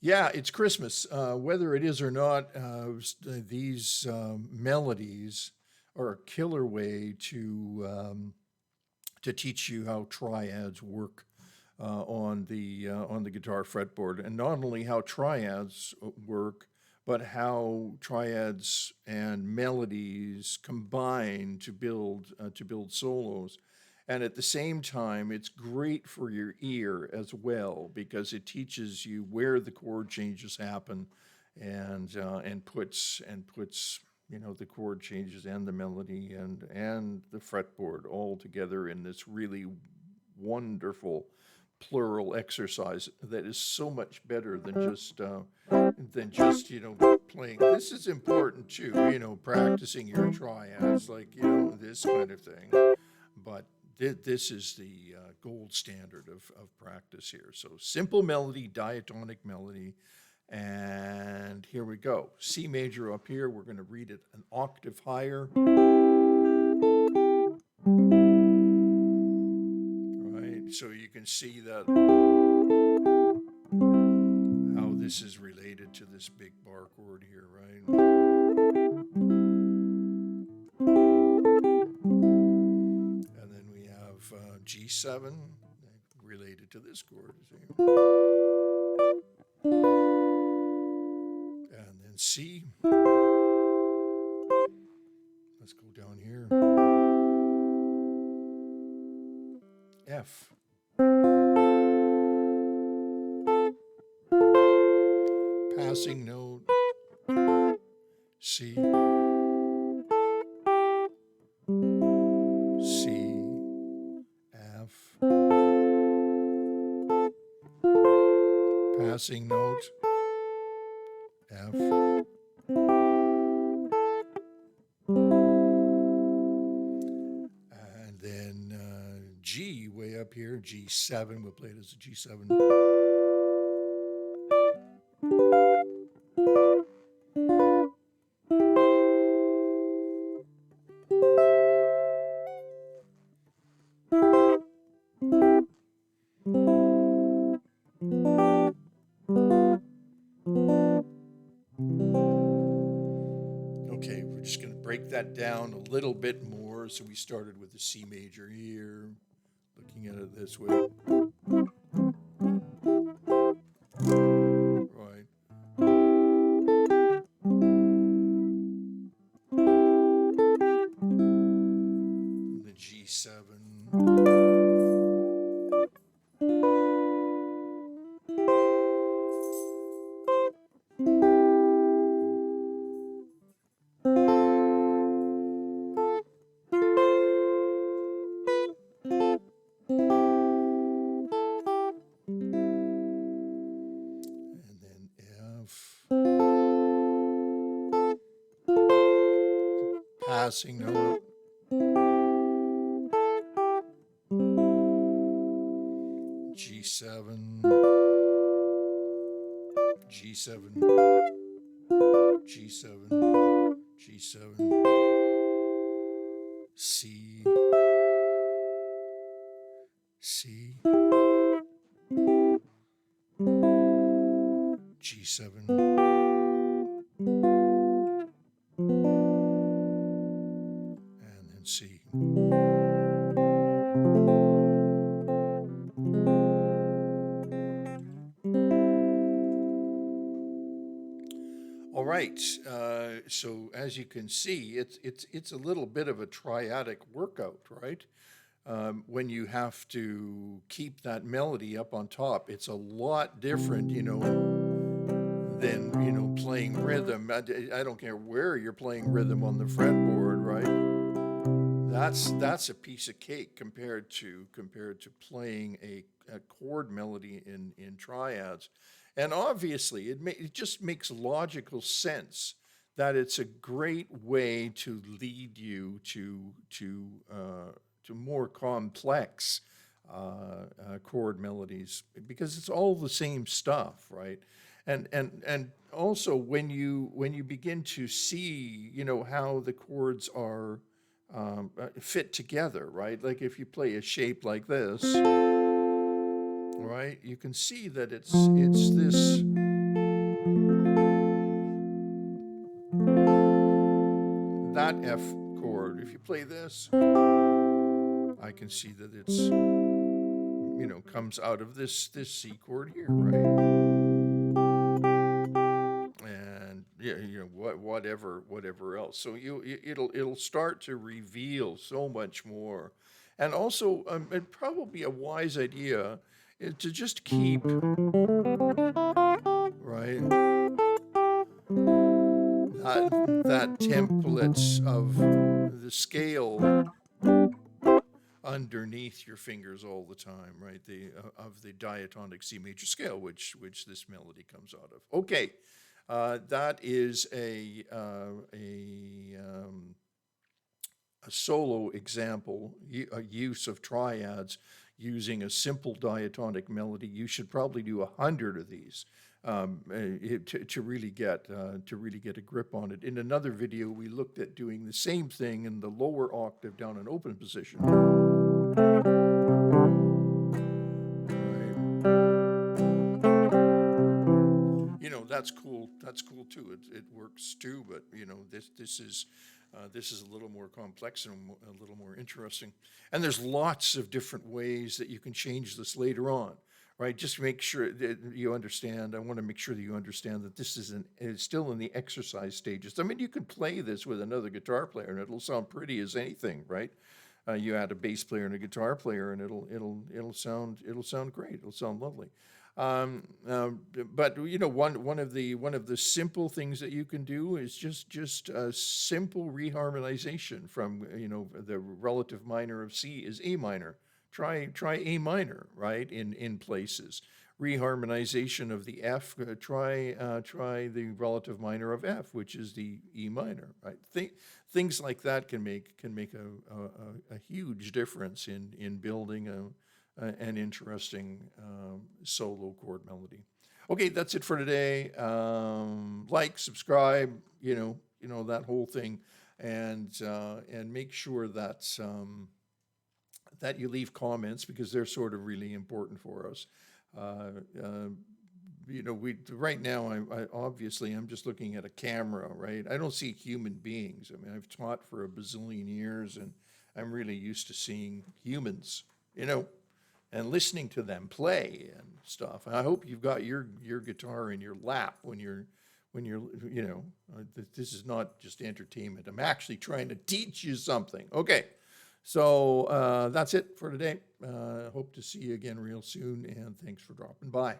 Yeah, it's Christmas. Whether it is or not, these melodies are a killer way to teach you how triads work on the guitar fretboard, and not only how triads work, but how triads and melodies combine to build solos. And at the same time, it's great for your ear as well because it teaches you where the chord changes happen, and puts the chord changes and the melody and the fretboard all together in this really wonderful plural exercise that is so much better than just playing. This is important too, practicing your triads, like this kind of thing. But this is the gold standard of practice here. So simple melody, diatonic melody, and here we go. C major up here. We're going to read it an octave higher. Right, so you can see that how this is related to this big bar chord here, right? And then we have G7 related to this chord, see? And then C. Let's go down here. F. Passing note. C. C. F. Passing note. F. And then G way up here, G7. We'll play it as a G7. Okay, we're just going to break that down a little bit more. So we started with the C major here, looking at it this way. Right. The G7. And then F. Passing note. G7. G7. G7. G7. C. C. G7. And then C. All right. So as you can see, it's a little bit of a triadic workout, right? When you have to keep that melody up on top, it's a lot different, than playing rhythm. I don't care where you're playing rhythm on the fretboard, right? That's a piece of cake compared to playing a chord melody in triads. And obviously, it just makes logical sense that it's a great way to lead you to more complex chord melodies because it's all the same stuff, right? And also when you begin to see how the chords are fit together, right? Like if you play a shape like this, right, you can see that it's this F chord. If you play this, I can see that it's, you know, comes out of this C chord here, right? And yeah, you know, whatever else. So it'll start to reveal so much more. And also, it probably a wise idea is to just keep, right, that templates of the scale underneath your fingers all the time, right? The of the diatonic C major scale, which this melody comes out of. Okay, that is a solo example, a use of triads using a simple diatonic melody. You should probably do 100 of these to really get a grip on it. In another video, we looked at doing the same thing in the lower octave down in open position. You know, that's cool. That's cool too. It works too. But you know, this is a little more complex and a little more interesting. And there's lots of different ways that you can change this later on, right? Just make sure that you understand. I want to make sure that you understand that this is still in the exercise stages. I mean, you can play this with another guitar player, and it'll sound pretty as anything, right? You add a bass player and a guitar player, and it'll sound great. It'll sound lovely. But you know, one of the simple things that you can do is just a simple reharmonization from, you know, the relative minor of C is A minor. Try A minor, right, in places. Reharmonization of the F. Try the relative minor of F, which is the E minor, right? Things like that can make a huge difference in building an interesting solo chord melody. Okay, that's it for today. Like, subscribe, you know that whole thing, and make sure that that you leave comments, because they're sort of really important for us. You know, right now, I obviously I'm just looking at a camera, right? I don't see human beings. I mean, I've taught for a bazillion years, and I'm really used to seeing humans, you know, and listening to them play and stuff. And I hope you've got your guitar in your lap when you're you know, this is not just entertainment. I'm actually trying to teach you something. Okay, so that's it for today. Hope to see you again real soon, and thanks for dropping by.